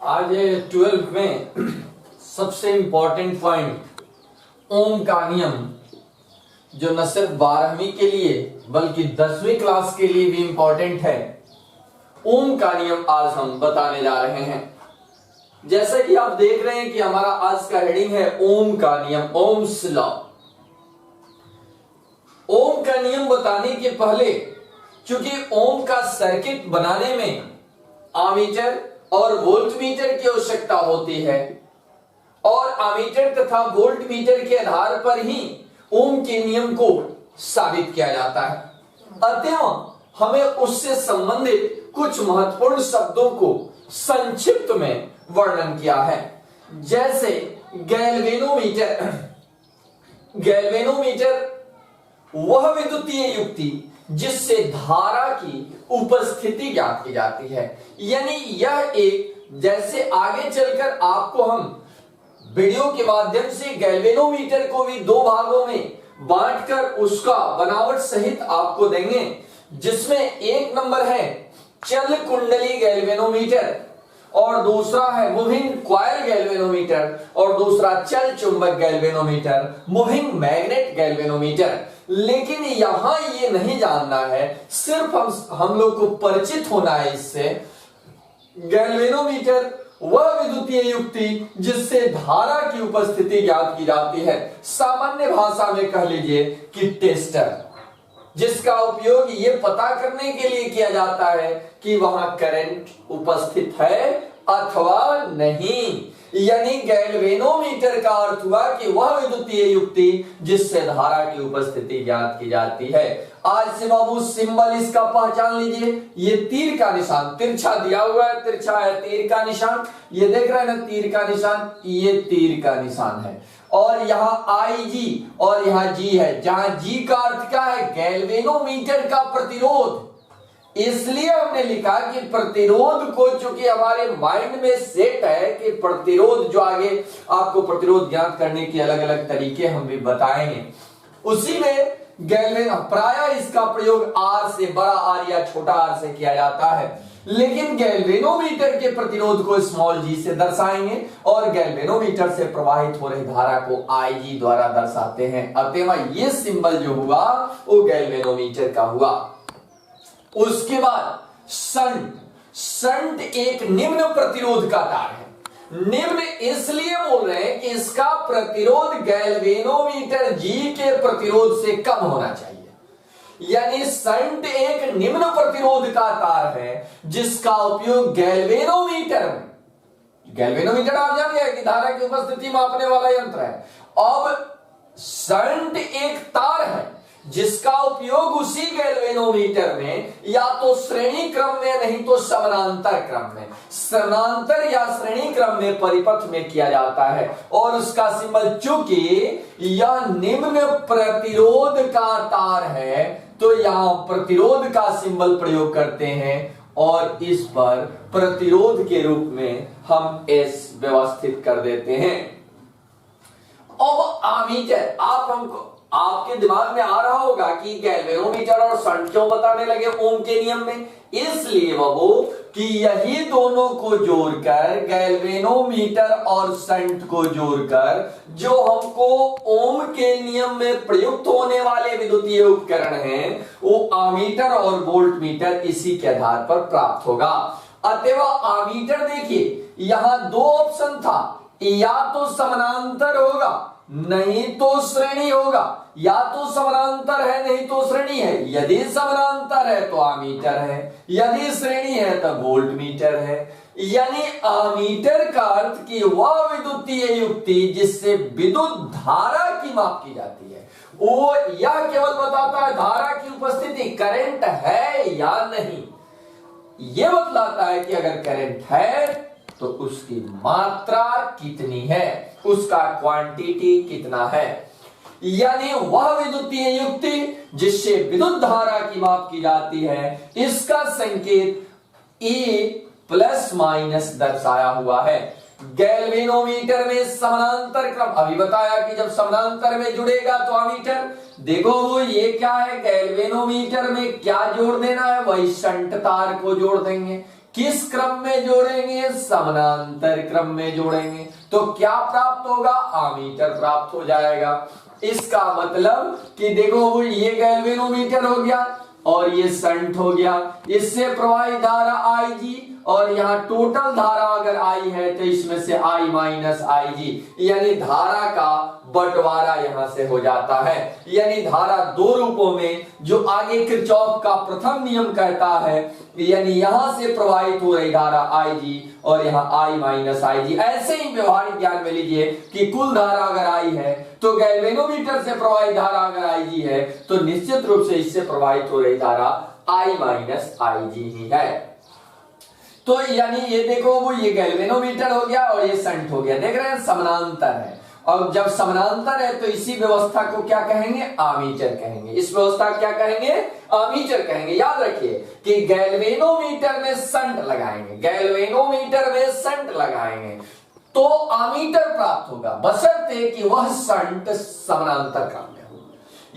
आज 12th में सबसे इंपॉर्टेंट पॉइंट ओम का नियम, जो न सिर्फ 12वीं के लिए बल्कि 10वीं क्लास के लिए भी इंपॉर्टेंट है। ओम का नियम आज हम बताने जा रहे हैं। जैसा कि आप देख रहे हैं कि हमारा आज का हेडिंग है ओम का नियम, ओम्स लॉ। ओम का नियम बताने के पहले, चूंकि ओम का सर्किट बनाने में आमीटर और वोल्टमीटर की आवश्यकता होती है और आमीटर तथा वोल्टमीटर के आधार पर ही ओम के नियम को साबित किया जाता है। अतः हमें उससे संबंधित कुछ महत्वपूर्ण शब्दों को संक्षिप्त में वर्णन किया है। जैसे गैल्वेनोमीटर। गैल्वेनोमीटर वह विद्युतीय युक्ति जिससे धारा की उपस्थिति ज्ञात की जाती है। यानी यह एक, जैसे आगे चलकर आपको हम वीडियो के माध्यम से गैल्वेनोमीटर को भी दो भागों में बांटकर उसका बनावट सहित आपको देंगे, जिसमें एक नंबर है चल कुंडली गैल्वेनोमीटर और दूसरा है मूविंग कॉइल गैल्वेनोमीटर और दूसरा चल चुंबक गैल्वेनोमीटर, मूविंग मैग्नेट गैल्वेनोमीटर। लेकिन यहां ये नहीं जानना है, सिर्फ हम लोग को परिचित होना है इससे। गैल्वेनोमीटर वह विद्युतीय युक्ति जिससे धारा की उपस्थिति ज्ञात की जाती है। सामान्य भाषा में कह लीजिए कि टेस्टर, जिसका उपयोग ये पता करने के लिए किया जाता है कि वहां करंट उपस्थित है अथवा नहीं। यानी गैल्वेनोमीटर का अर्थ हुआ कि वह विद्युतीय युक्ति जिससे धारा की उपस्थिति ज्ञात की जाती है। आज से बाबू सिंबल इसका पहचान लीजिए। ये तीर का निशान तिरछा दिया हुआ है, तिरछा है तीर का निशान। ये देख रहे हैं ना तीर का निशान, ये तीर का निशान है। और यहाँ आई जी और यहाँ जी है, जहां जी का अर्थ क्या है? गैल्वेनोमीटर का प्रतिरोध। इसलिए हमने लिखा कि प्रतिरोध को, चूंकि हमारे माइंड में सेट है कि प्रतिरोध, जो आगे आपको प्रतिरोध ज्ञात करने के अलग अलग तरीके हम भी बताएंगे, उसी में प्रायः इसका प्रयोग आर से, बड़ा आर या छोटा आर से किया जाता है। लेकिन गैल्वेनोमीटर के प्रतिरोध को स्मॉल जी से दर्शाएंगे और गैल्वेनोमीटर से प्रवाहित हो रही धारा को आई जी द्वारा दर्शाते हैं। अतः ये सिंबल जो हुआ वो गैल्वेनोमीटर का हुआ। उसके बाद शंट एक निम्न प्रतिरोध का तार है। निम्न इसलिए बोल रहे हैं कि इसका प्रतिरोध गैल्वेनोमीटर जी के प्रतिरोध से कम होना चाहिए। यानी शंट एक निम्न प्रतिरोध का तार है जिसका उपयोग गैल्वेनोमीटर आप जान गए कि धारा की उपस्थिति मापने वाला यंत्र है। अब शंट एक तार है जिसका उपयोग उसी गैल्वेनोमीटर में या तो श्रेणी क्रम में, नहीं तो समानांतर क्रम में, समानांतर या श्रेणी क्रम में परिपथ में किया जाता है। और उसका सिंबल, चूंकि यह निम्न प्रतिरोध का तार है तो यहां प्रतिरोध का सिंबल प्रयोग करते हैं और इस पर प्रतिरोध के रूप में हम एस व्यवस्थित कर देते हैं। अब आमीटर, आपके दिमाग में आ रहा होगा कि गैल्वेनोमीटर और शंट क्यों बताने लगे ओम के नियम में? इसलिए बाबू कि यही दोनों को जोड़कर, गैल्वेनोमीटर और शंट को जोड़कर, जो हमको ओम के नियम में प्रयुक्त होने वाले विद्युतीय उपकरण हैं, वो आमीटर और वोल्टमीटर इसी के आधार पर प्राप्त होगा। अतः आमीटर देखिए, यहां दो ऑप्शन था, या तो समानांतर होगा नहीं तो श्रेणी होगा, या तो समानांतर है नहीं तो श्रेणी है। यदि समानांतर है तो आमीटर है, यदि श्रेणी है तो वोल्टमीटर है। यानी आमीटर का अर्थ कि वह विद्युतीय युक्ति जिससे विद्युत धारा की माप की जाती है, वो यह केवल बताता है धारा की उपस्थिति, करंट है या नहीं। यह बतलाता है कि अगर करंट है तो उसकी मात्रा कितनी है, उसका क्वांटिटी कितना है। यानी वह विद्युतीय युक्ति जिससे विद्युत धारा की माप की जाती है, इसका संकेत ए प्लस माइनस दर्शाया हुआ है। गैल्वेनोमीटर में समानांतर क्रम, अभी बताया कि जब समानांतर में जुड़ेगा तो अमीटर, देखो वो ये क्या है, गैल्वेनोमीटर में क्या जोड़ देना है, वही शंट तार को जोड़ देंगे। किस क्रम में जोड़ेंगे? समानांतर क्रम में जोड़ेंगे। तो क्या प्राप्त होगा? आमीटर प्राप्त हो जाएगा। इसका मतलब कि देखो वो ये गैल्वेनोमीटर हो गया और ये शंट हो गया, इससे प्रवाहित धारा आई जी, और यहाँ टोटल धारा अगर आई है तो इसमें से आई माइनस आई जी, यानी धारा का बंटवारा यहां से हो जाता है। यानी धारा दो रूपों में, जो आगे किरचॉफ का प्रथम नियम कहता है, यानी यहां से प्रवाहित हो रही धारा आई जी और यहाँ आई माइनस आई जी। ऐसे ही व्यवहारिक ज्ञान में लीजिए कि कुल धारा अगर आई है तो गैल्वेनोमीटर से प्रवाहित धारा अगर आई जी है तो निश्चित रूप से इससे प्रवाहित हो रही धारा आई माइनस आई जी ही है। तो यानी ये देखो वो ये गैल्वेनोमीटर हो गया और ये शंट हो गया, देख रहे हैं समानांतर है। और जब समानांतर है तो इसी व्यवस्था को क्या कहेंगे? आमीटर कहेंगे। इस व्यवस्था क्या कहेंगे? आमीटर कहेंगे। याद रखिए कि गैल्वेनोमीटर में शंट लगाएंगे, गैल्वेनोमीटर में शंट लगाएंगे तो आमीटर प्राप्त होगा, बशर्ते कि वह शंट समानांतर क्रम में हो,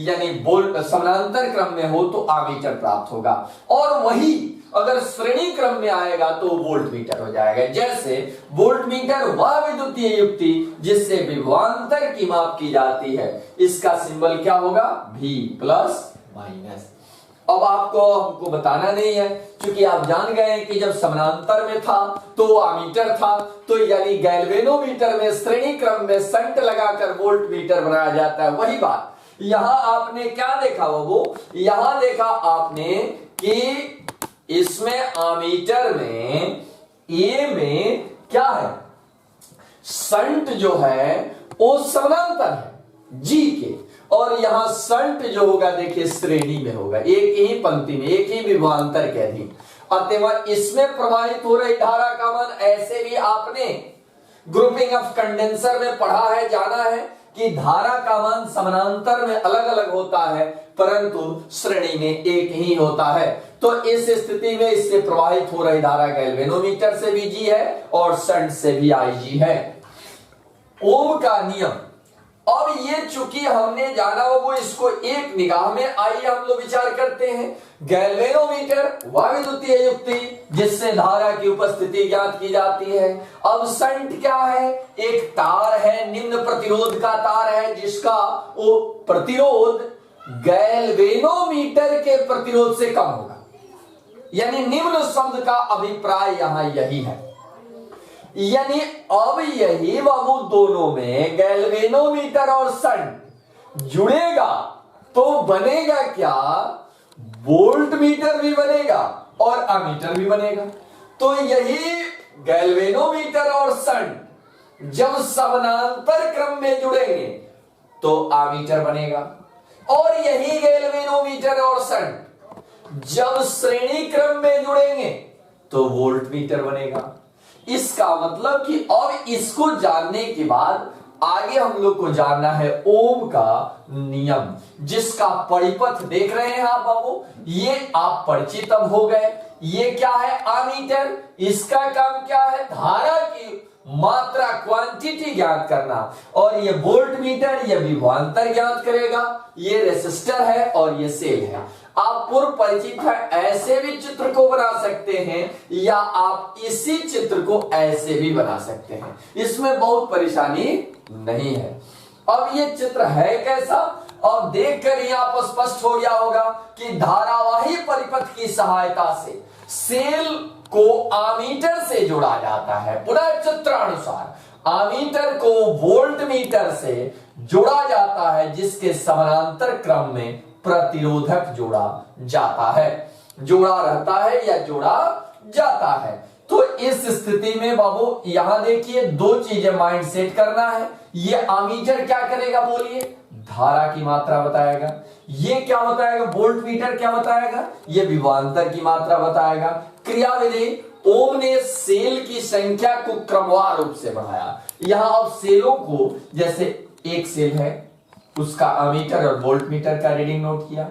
यानी बोल्ट समानांतर क्रम में हो तो आमीटर प्राप्त होगा। और वही अगर श्रेणी क्रम में आएगा तो वोल्ट मीटर हो जाएगा। जैसे वोल्ट मीटर वह विद्युतीय युक्ति जिससे विभवांतर की माप की जाती है, इसका सिंबल क्या होगा? V plus minus. अब आपको हमको बताना नहीं है, क्योंकि आप जान गए कि जब समानांतर में था तो वो आमीटर था, तो यानी गैल्वेनोमीटर में श्रेणी क्रम में शंट लगाकर वोल्ट मीटर बनाया जाता है। वही बात यहां आपने क्या देखा? वो यहां देखा आपने कि इसमें आमीटर में ए में क्या है? शंट जो है वो समानांतर है जी के, और यहां शंट जो होगा देखिए श्रेणी में होगा, एक ही पंक्ति में, एक ही विभवांतर के अधीन। अतः इसमें प्रवाहित हो रही धारा का मान, ऐसे भी आपने ग्रुपिंग ऑफ कंडेंसर में पढ़ा है, जाना है कि धारा का मान समानांतर में अलग अलग होता है परंतु श्रेणी में एक ही होता है। तो इस स्थिति में इससे प्रवाहित हो रही धारा गैल्वेनोमीटर से भी जी है और शंट से भी आई जी है। ओम का नियम, अब ये चूंकि हमने जाना वो इसको एक निगाह में आइए हम लोग विचार करते हैं। गैल्वेनोमीटर वह विद्युतीय युक्ति जिससे धारा की उपस्थिति ज्ञात की जाती है। अब शंट क्या है? एक तार है, निम्न प्रतिरोध का तार है, जिसका वो प्रतिरोध गैल्वेनोमीटर के प्रतिरोध से कम होगा, यानी निम्न शब्द का अभिप्राय यहां यही है। यानी अब यही बाबू दोनों में गैल्वेनोमीटर और शंट जुड़ेगा तो बनेगा क्या? वोल्ट मीटर भी बनेगा और अमीटर भी बनेगा। तो यही गैल्वेनोमीटर और शंट जब समानांतर क्रम में जुड़ेंगे तो अमीटर बनेगा, और यही गैल्वेनोमीटर और शंट जब श्रेणी क्रम में जुड़ेंगे तो वोल्ट मीटर बनेगा। इसका मतलब कि अब इसको जानने के बाद आगे हम लोग को जानना है ओम का नियम, जिसका परिपथ देख रहे हैं आप बाबू, ये आप परिचित अब हो गए। ये क्या है? आमीटर। इसका काम क्या है? धारा की मात्रा, क्वांटिटी ज्ञात करना। और ये वोल्ट मीटर ये विभवांतर ज्ञात करेगा। ये रेसिस्टर है और ये सेल है। आप पूर्व परिचित है, ऐसे भी चित्र को बना सकते हैं या आप इसी चित्र को ऐसे भी बना सकते हैं, इसमें बहुत परेशानी नहीं है। अब ये चित्र है कैसा? और देखकर ही आप स्पष्ट हो गया होगा कि धारावाही परिपथ की सहायता से सेल को आमीटर से जोड़ा जाता है। पुनः चित्रानुसार आमीटर को वोल्ट मीटर से जोड़ा जाता है, जिसके समानांतर क्रम में प्रतिरोधक जोड़ा जाता है। जोड़ा रहता है या जोड़ा जाता है। तो इस स्थिति में बाबू यहां देखिए दो चीजें माइंड सेट करना है। ये आमीटर क्या करेगा? बोलिए, धारा की मात्रा बताएगा। ये क्या बताएगा? वोल्ट मीटर क्या बताएगा? ये विभवांतर की मात्रा बताएगा। क्रियाविधि, ओम ने सेल की संख्या को क्रमवार रूप से बढ़ाया। यहां अब सेलों को, जैसे एक सेल है उसका अमीटर और वोल्ट मीटर का रीडिंग नोट किया,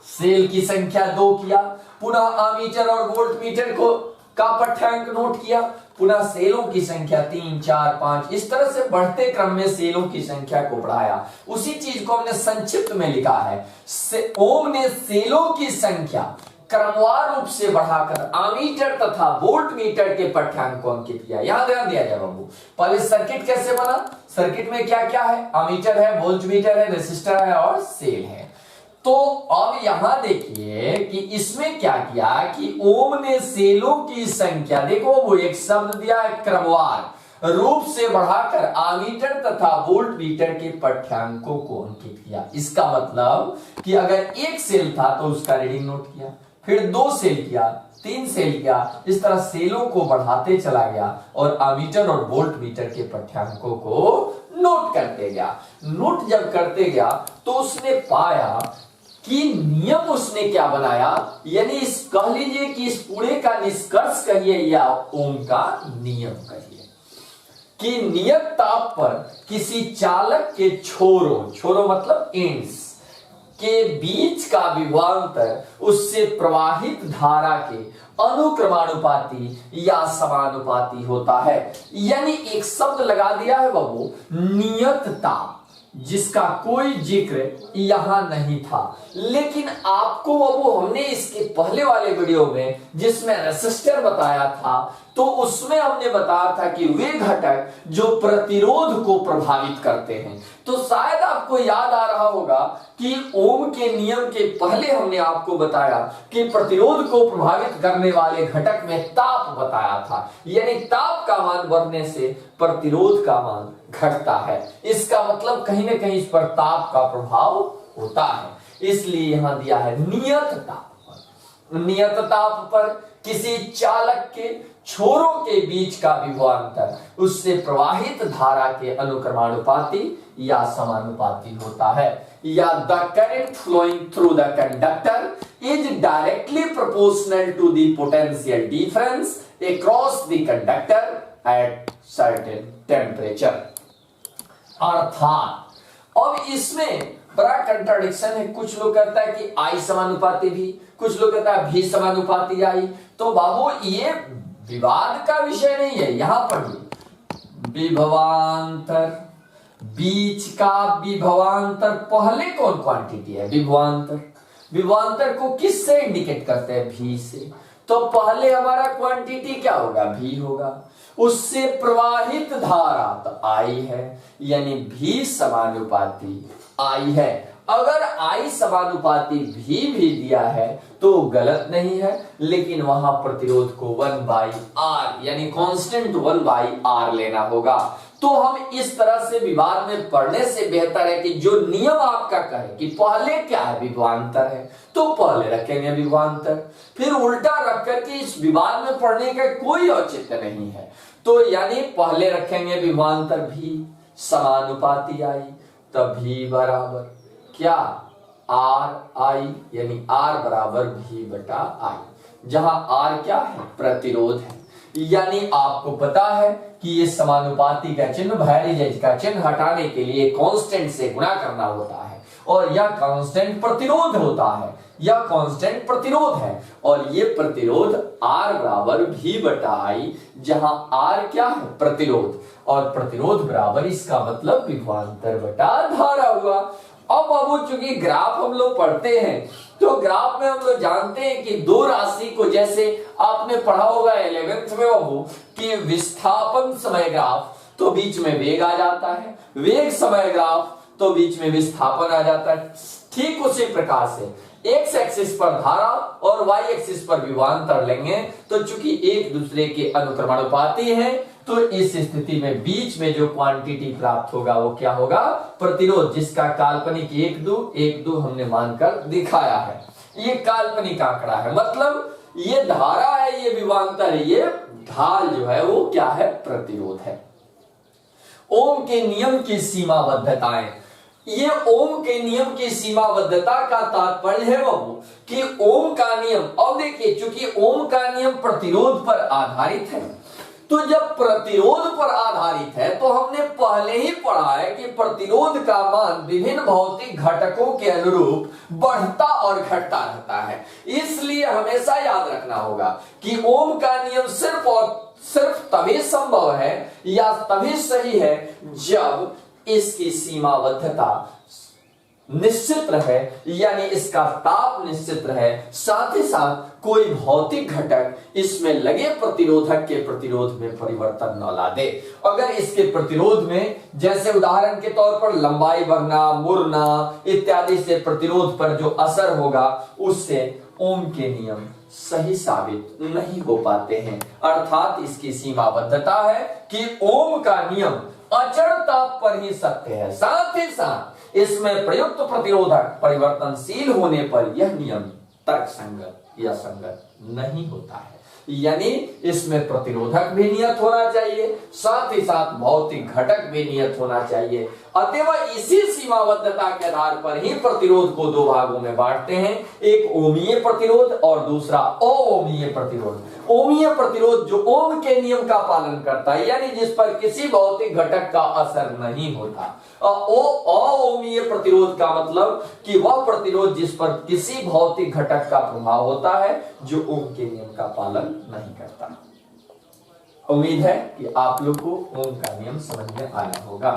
सेल की संख्या 2 किया, पुनः अमीटर और वोल्ट मीटर को का पाठ्यांक नोट किया, पुनः सेलों की संख्या 3, 4, 5, इस तरह से बढ़ते क्रम में सेलों की संख्या को बढ़ाया। उसी चीज को हमने संक्षिप्त में लिखा है। ओम ने सेलों की संख्या क्रमवार रूप से बढ़ाकर आमीटर तथा वोल्ट मीटर के पाठ्यांक को अंकित किया। यहां ध्यान दिया जाए बाबू, पहले सर्किट कैसे बना, सर्किट में क्या क्या है, आमीटर है, वोल्ट मीटर है, रेसिस्टर है और सेल है। तो अब यहां देखिए कि इसमें क्या किया कि ओम ने सेलों की संख्या, देखो वो एक शब्द दिया है क्रमवार रूप से बढ़ाकर आमीटर तथा वोल्ट मीटर के पाठ्यांकों को अंकित किया। इसका मतलब कि अगर एक सेल था तो उसका रीडिंग नोट किया, फिर 2 सेल किया, 3 सेल किया, इस तरह सेलों को बढ़ाते चला गया और आमीटर और वोल्ट मीटर के पाठ्यांकों को नोट करते गया। नोट जब करते गया तो उसने पाया कि नियम उसने क्या बनाया, यानी इस कह लीजिए कि इस पूरे का निष्कर्ष कहिए या ओम का नियम कहिए कि नियत ताप पर किसी चालक के छोरों मतलब एंड्स के बीच का विभवांतर उससे प्रवाहित धारा के अनुक्रमानुपाती या समानुपाती होता है। यानी एक शब्द लगा दिया है बाबू, नियत ताप, जिसका कोई जिक्र यहां नहीं था, लेकिन आपको वो हमने इसके पहले वाले वीडियो में जिसमें रेसिस्टर बताया था तो उसमें हमने बताया था कि वे घटक जो प्रतिरोध को प्रभावित करते हैं। तो शायद आपको याद आ रहा होगा कि ओम के नियम के पहले हमने आपको बताया कि प्रतिरोध को प्रभावित करने वाले घटक में ताप बताया था, यानी ताप का मान बढ़ने से प्रतिरोध का मान घटता है। इसका मतलब कहीं ना कहीं इस पर ताप का प्रभाव होता है, इसलिए यहां दिया है नियत ताप पर। नियत ताप पर किसी चालक के छोरों के बीच का विभवांतर उससे प्रवाहित धारा के अनुक्रमानुपाती या समानुपाती होता है, या the current flowing through the conductor is directly proportional to the potential difference across the conductor at certain temperature. अर्थात अब इसमें बड़ा कंट्राडिक्शन है, कुछ लोग कहता है कि आई समानुपाती भी, कुछ लोग कहता है भी समानुपाती आई। तो बाबू ये विवाद का विषय नहीं है, यहां पर विभवांतर, बीच का विभवांतर, पहले कौन क्वांटिटी है, विभवांतर। विभवांतर को किससे इंडिकेट करते हैं, भी से। तो पहले हमारा क्वांटिटी क्या होगा, भी होगा, उससे प्रवाहित धारा तो आई है, यानी भी समानुपाती आई है। अगर आई समानुपाती भी दिया है तो गलत नहीं है, लेकिन वहां प्रतिरोध को 1/R यानी कांस्टेंट 1/R लेना होगा। तो हम इस तरह से विवाद में पढ़ने से बेहतर है कि जो नियम आपका कहे कि पहले क्या है, विभवांतर है, तो पहले रखेंगे विभवांतर, फिर उल्टा रख करके इस विवाद में पढ़ने का कोई औचित्य नहीं है। तो यानी पहले रखेंगे विभवांतर भी समानुपाती आई, तभी बराबर क्या, आर आई, यानी आर बराबर भी बटा आई, जहां आर क्या है, प्रतिरोध है। यानी आपको पता है कि ये समानुपाती का चिन्ह, वैरिएज का चिन्ह हटाने के लिए कांस्टेंट से गुणा करना होता है, और यह कांस्टेंट प्रतिरोध होता है, यह कांस्टेंट प्रतिरोध है, और ये प्रतिरोध आर बराबर भी बटा आई, जहां आर क्या है, प्रतिरोध, और प्रतिरोध बराबर इसका मतलब विभवांतर बटा धारा हुआ। अब बाबू चूंकि ग्राफ हम लोग पढ़ते हैं तो ग्राफ में हम लोग जानते हैं कि दो राशि को, जैसे आपने पढ़ा होगा 11th में बाबू कि विस्थापन समय ग्राफ तो बीच में वेग आ जाता है, वेग समय ग्राफ तो बीच में विस्थापन आ जाता है। ठीक उसी प्रकार से एक्स एक्सिस पर धारा और वाई एक्सिस पर विभवांतर लेंगे तो चूंकि एक दूसरे के अनुक्रमानुपाती हैं, तो इस स्थिति में बीच में जो क्वांटिटी प्राप्त होगा वो क्या होगा, प्रतिरोध, जिसका काल्पनिक 1 2 हमने मानकर दिखाया है। ये काल्पनिक आंकड़ा है, मतलब ये धारा है, ये विभवांतर है, ये ढाल जो है वो क्या है, प्रतिरोध है। ओम के नियम की सीमाबद्धताएं, ये ओम के नियम की सीमाबद्धता का तात्पर्य है बाबू कि ओम का नियम, अब देखिए चूंकि ओम का नियम प्रतिरोध पर आधारित है, तो जब प्रतिरोध पर आधारित है तो हमने पहले ही पढ़ा है कि प्रतिरोध का मान विभिन्न भौतिक घटकों के अनुरूप बढ़ता और घटता रहता है। इसलिए हमेशा याद रखना होगा कि ओम का नियम सिर्फ और सिर्फ तभी संभव है या तभी सही है जब इसकी सीमाबद्धता निश्चित रहे, यानी इसका ताप निश्चित रहे, साथ ही साथ कोई भौतिक घटक इसमें लगे प्रतिरोधक के प्रतिरोध में परिवर्तन न ला दे। अगर इसके प्रतिरोध में, जैसे उदाहरण के तौर पर लंबाई बढ़ना, मुड़ना इत्यादि से प्रतिरोध पर जो असर होगा, उससे ओम के नियम सही साबित नहीं हो पाते हैं। अर्थात इसकी सीमाबद्धता है कि ओम का नियम अचर ताप पर ही सत्य है, साथ ही साथ इसमें प्रयुक्त प्रतिरोधक परिवर्तनशील होने पर यह नियम तर्कसंगत या संगत नहीं होता है। यानी इसमें प्रतिरोधक भी नियत होना चाहिए, साथ ही साथ भौतिक घटक भी नियत होना चाहिए। अतएव इसी सीमाबद्धता के आधार पर ही प्रतिरोध को दो भागों में बांटते हैं, एक ओमीय प्रतिरोध और दूसरा अओमीय प्रतिरोध। ओमीय प्रतिरोध जो ओम के नियम का पालन करता है, यानी जिस पर किसी भौतिक घटक का असर नहीं होता। अओमीय प्रतिरोध का मतलब कि वह प्रतिरोध जिस पर किसी भौतिक घटक का प्रभाव होता है, जो ओम के नियम का पालन नहीं करता। उम्मीद है कि आप लोग को ओम का नियम समझ में आया होगा।